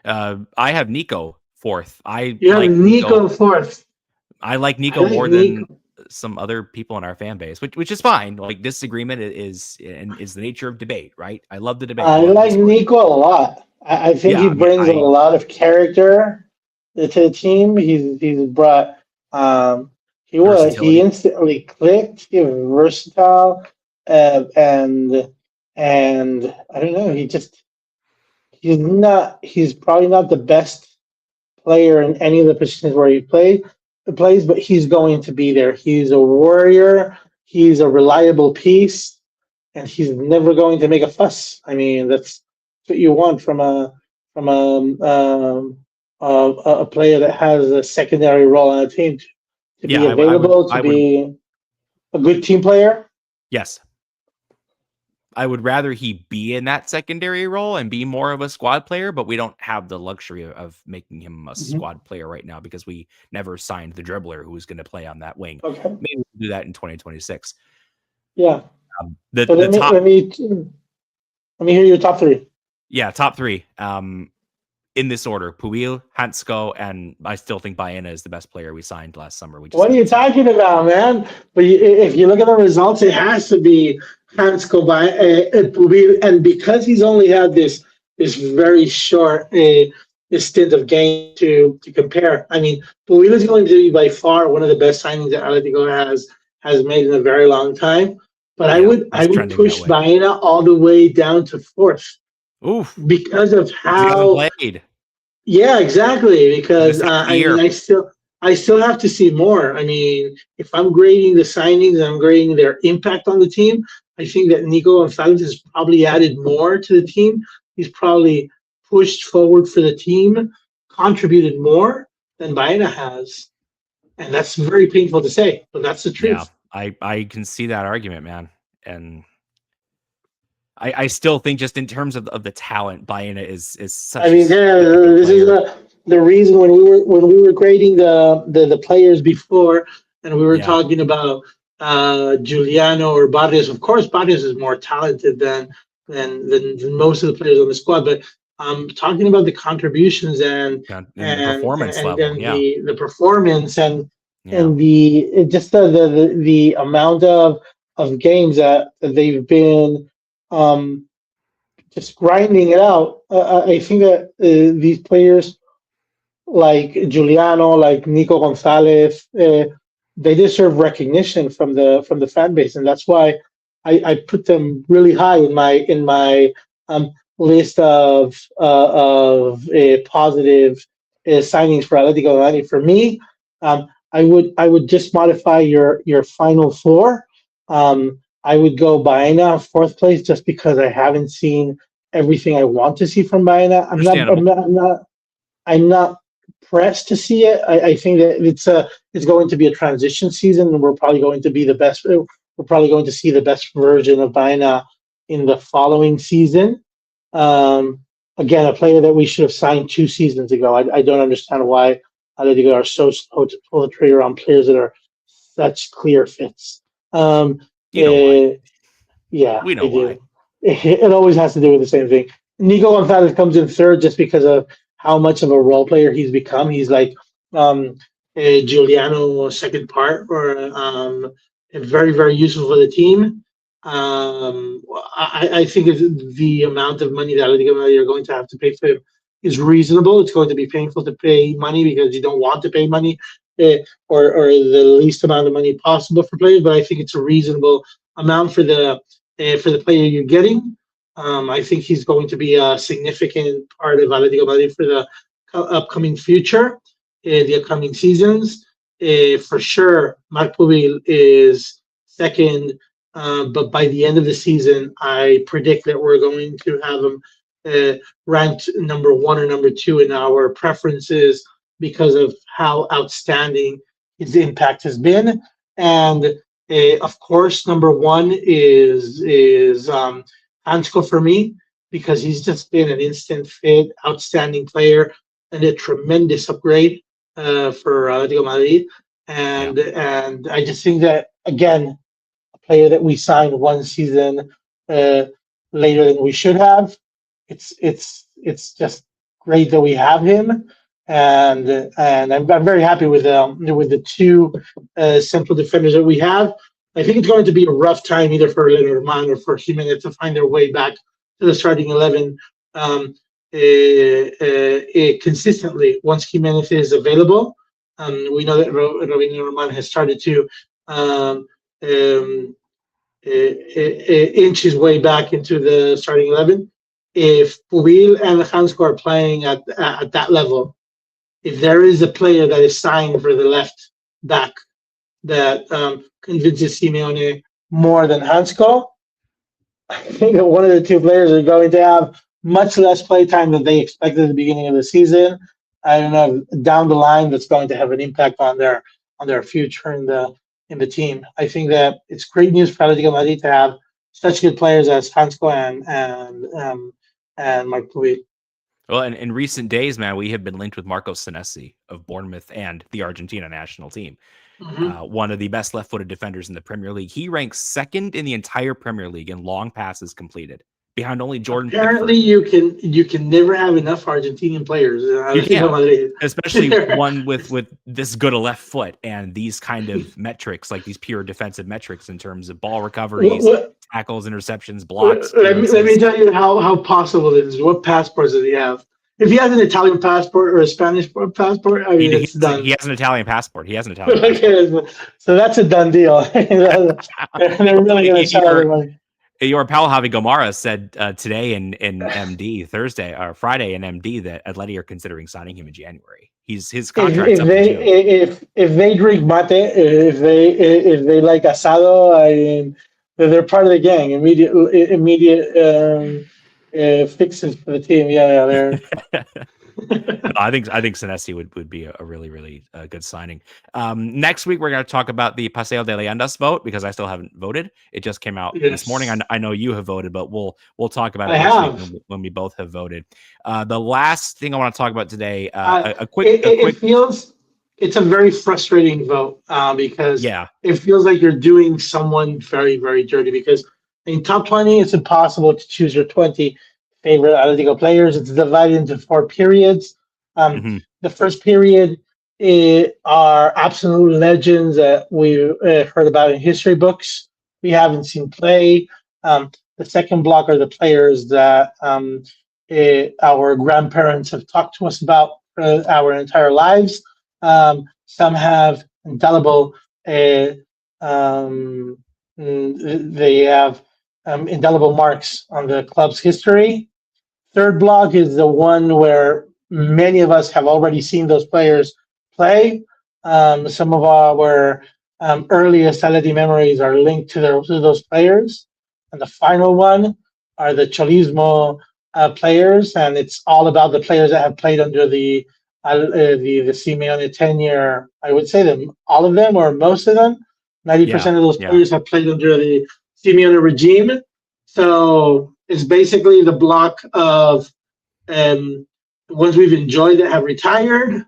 I have Nico fourth. I You have like Nico fourth. I like Nico more than some other people in our fan base, which is fine. Like, disagreement is the nature of debate, right? I love the debate. I like Nico a lot. I think he brings a lot of character to the team. He's brought he instantly clicked. He was versatile, and I don't know. He's probably not the best player in any of the positions where he plays, but he's going to be there. He's a warrior. He's a reliable piece, and he's never going to make a fuss. I mean, that's what you want from a player that has a secondary role on a team to be available, to be a good team player. Yes. I would rather he be in that secondary role and be more of a squad player, but we don't have the luxury of making him a squad player right now because we never signed the dribbler who was going to play on that wing. Okay. Maybe we'll do that in 2026. Yeah. Let me hear your top three. Yeah, top three. In this order: Puil, Hansko, and I still think Baena is the best player we signed last summer. What are you talking about, man? But if you look at the results, it has to be Hansko by Puil, and because he's only had this very short stint of game to compare. I mean, Puil is going to be by far one of the best signings that Atletico has made in a very long time. But I would push Baena all the way down to fourth. Oof. Because of how played. Yeah, exactly. Because I still have to see more. I mean, if I'm grading the signings and I'm grading their impact on the team, I think that Nico Gonzalez has probably added more to the team. He's probably pushed forward for the team, contributed more than Baena has. And that's very painful to say, but that's the truth. Yeah, I can see that argument, man. And I still think just in terms of the talent, Baena is such. I mean, this is the reason when we were grading the players before, and we were talking about Giuliano or Barrios. Of course, Barrios is more talented than most of the players on the squad. But talking about the contributions and the performance level, the performance and the amount of games that they've been. Just grinding it out. I think that these players like Giuliano, like Nico Gonzalez, they deserve recognition from the fan base, and that's why I put them really high in my list of positive signings for Atlético Madrid. For me, I would just modify your final four. I would go Baena fourth place just because I haven't seen everything I want to see from Baena. I'm not pressed to see it. I think that it's going to be a transition season, and we're probably going to be the best. We're probably going to see the best version of Baena in the following season. Again, a player that we should have signed 2 seasons ago. I don't understand why Atletico are so slow to pull the trigger on players that are such clear fits. Yeah, we know why. It always has to do with the same thing. Nico Gonzalez comes in third just because of how much of a role player he's become. He's like a Giuliano second part, or very, very useful for the team. I think the amount of money that you're going to have to pay for him is reasonable. It's going to be painful to pay money because you don't want to pay money. Or the least amount of money possible for players, but I think it's a reasonable amount for the player you're getting. I think he's going to be a significant part of Atlético Madrid for the upcoming future, the upcoming seasons. For sure, Marc Pubil is second, but by the end of the season, I predict that we're going to have him ranked number 1 or number 2 in our preferences, because of how outstanding his impact has been. And of course, number 1 is Hansko for me, because he's just been an instant fit, outstanding player, and a tremendous upgrade for Atlético Madrid. And I just think that, again, a player that we signed 1 season later than we should have. It's just great that we have him. I'm very happy with the two central defenders that we have. I think it's going to be a rough time either for Lenormand or for Jimenez to find their way back to the starting 11 consistently once Jimenez is available. We know that Robin Lenormand has started to inch his way back into the starting 11. If Pubil and Hansko are playing at that level, if there is a player that is signed for the left back that convinces Simeone more than Hansko, I think that one of the two players are going to have much less play time than they expected at the beginning of the season. I don't know, down the line, that's going to have an impact on their future in the team. I think that it's great news for Atlético Madrid to have such good players as Hansko and Mark Puig. Well, in recent days, man, we have been linked with Marco Senesi of Bournemouth and the Argentina national team. One of the best left-footed defenders in the Premier League. He ranks second in the entire Premier League in long passes completed, behind only Jordan. Apparently, Pickford. you can never have enough Argentinian players. You can, especially one with this good a left foot and these kind of metrics, like these pure defensive metrics in terms of ball recoveries, tackles, interceptions, blocks. Let me tell you how possible it is. What passports does he have? If he has an Italian passport or a Spanish passport, I mean, it's done. He has an Italian passport. Okay, so that's a done deal. They're really going to sell everybody. Your pal Javi Gomara said today in MD Thursday or Friday in MD that Atleti are considering signing him in January. His contract's up in June. If they drink mate, if they like asado, I mean, they're part of the gang. Immediate fixes for the team. Yeah, they're. I think Senesi would be a really, really good signing. Next week, we're going to talk about the Paseo de Leyendas vote because I still haven't voted. It just came out this morning. I know you have voted, but we'll talk about it next week when we both have voted. The last thing I want to talk about today, it feels it's a very frustrating vote because it feels like you're doing someone very, very dirty because in top 20, it's impossible to choose your 20 favorite Atletico players. It's divided into 4 periods. The first period are absolute legends that we heard about in history books. We haven't seen play. The second block are the players that our grandparents have talked to us about for our entire lives. Some have indelible. They have indelible marks on the club's history. Third block is the one where many of us have already seen those players play. Some of our earliest Atleti memories are linked to those players. And the final one are the Cholismo players, and it's all about the players that have played under the Simeone tenure. I would say that all of them or most of them, 90% of those players have played under the Simeone regime. So it's basically the block of ones we've enjoyed that have retired,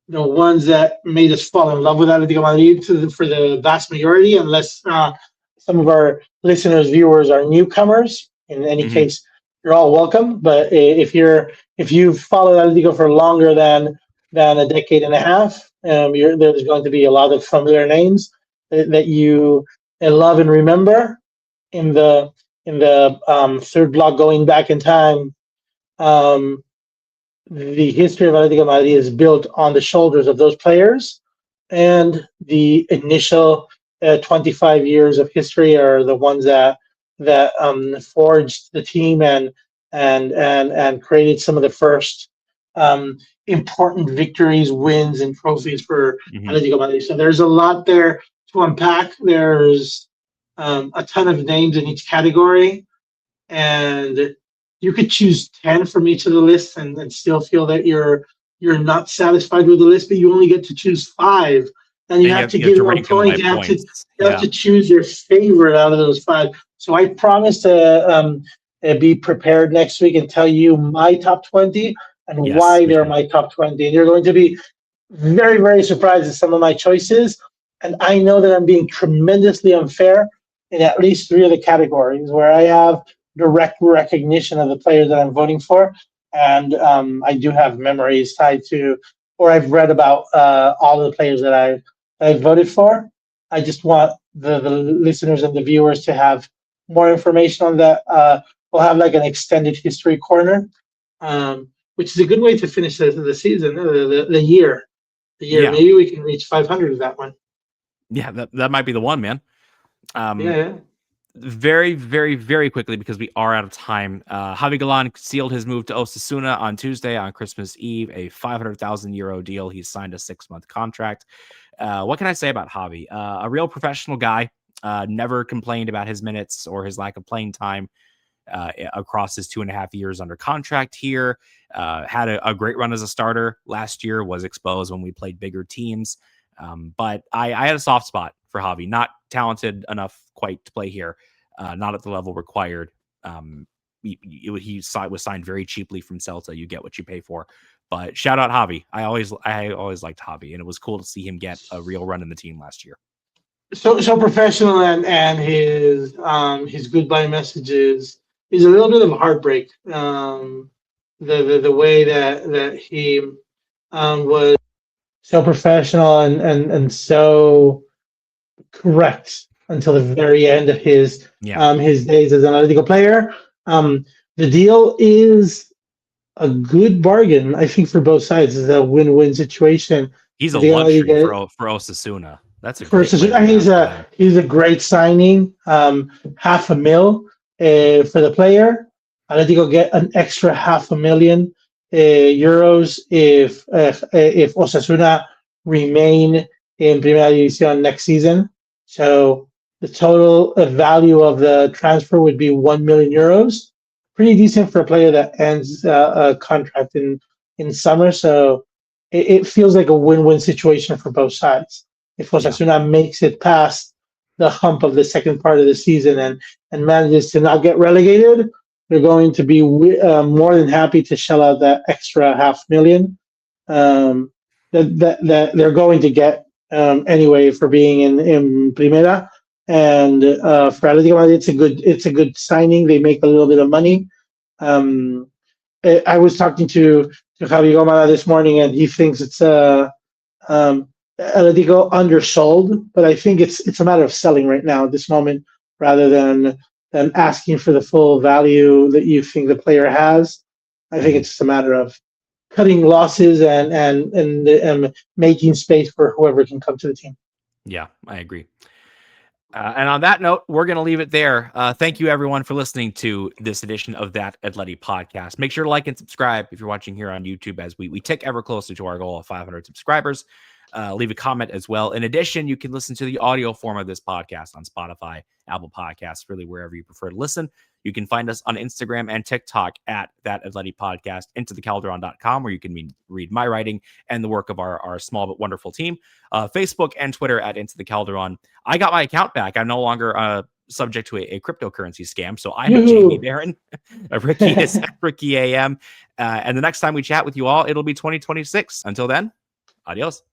the ones that made us fall in love with Atlético Madrid for the vast majority, unless some of our listeners, viewers are newcomers. In any case, you're all welcome. But if you've followed Atlético for longer than a decade and a half, there's going to be a lot of familiar names that you love and remember. In the third block, going back in time, the history of Atlético Madrid is built on the shoulders of those players, and the initial 25 years of history are the ones that forged the team and created some of the first important victories, wins, and trophies for Atlético Madrid. So there's a lot there to unpack. There's a ton of names in each category, and you could choose 10 from each of the lists and still feel that you're not satisfied with the list, but you only get to choose 5. And you have to give them a point. You have to choose your favorite out of those 5. So I promise to be prepared next week and tell you my top 20 and why they're my top 20. And you're going to be very, very surprised at some of my choices. And I know that I'm being tremendously unfair in at least 3 of the categories where I have direct recognition of the players that I'm voting for. And I do have memories tied to or I've read about all of the players that I voted for. I just want the listeners and the viewers to have more information on that. We'll have like an extended history corner, which is a good way to finish the season, the year. The year. Yeah. Maybe we can reach 500 with that one. Yeah, that might be the one, man. Yeah. Very, very, very quickly, because we are out of time. Javi Galán sealed his move to Osasuna on Tuesday, on Christmas Eve, a 500,000 euro deal. He signed a 6-month contract. What can I say about Javi? A real professional guy. Never complained about his minutes or his lack of playing time across his 2.5 years under contract here. Had a great run as a starter last year, was exposed when we played bigger teams. But I had a soft spot for Javi. Not talented enough quite to play here, not at the level required. He was signed very cheaply from Celta. You get what you pay for. But shout out Javi. I always liked Javi, and it was cool to see him get a real run in the team last year. So professional, and his goodbye messages is a little bit of a heartbreak. The way that he was so professional and so correct until the very end of his days as an Atlético player. The deal is a good bargain, I think, for both sides. It's a win-win situation. He's a luxury for Osasuna. That's a great he's a great signing. $500,000 for the player. Atletico get an extra €500,000 if Osasuna remain in Primera División next season. So the total value of the transfer would be €1 million. Pretty decent for a player that ends a contract in summer. So it feels like a win-win situation for both sides. If Osasuna makes it past the hump of the second part of the season and manages to not get relegated, they're going to be more than happy to shell out that extra $500,000 that they're going to get anyway for being in Primera. And for Atlético Madrid, it's a good signing. They make a little bit of money. I was talking to Javi Galán this morning, and he thinks it's Atletico undersold, but I think it's a matter of selling right now at this moment rather than asking for the full value that you think the player has. I think it's just a matter of cutting losses and making space for whoever can come to the team. Yeah, I agree. And on that note, we're going to leave it there. Thank you, everyone, for listening to this edition of That Atleti Podcast. Make sure to like and subscribe if you're watching here on YouTube, as we tick ever closer to our goal of 500 subscribers. Leave a comment as well. In addition, you can listen to the audio form of this podcast on Spotify, Apple Podcasts, really wherever you prefer to listen. You can find us on Instagram and TikTok at That Atleti Podcast, intothecalderon.com, where you can read my writing and the work of our small but wonderful team. Facebook and Twitter at Into the Calderon. I got my account back. I'm no longer subject to a cryptocurrency scam. So I'm a Jamie Beren. Ricky is Ricky AM. And the next time we chat with you all, it'll be 2026. Until then, adios.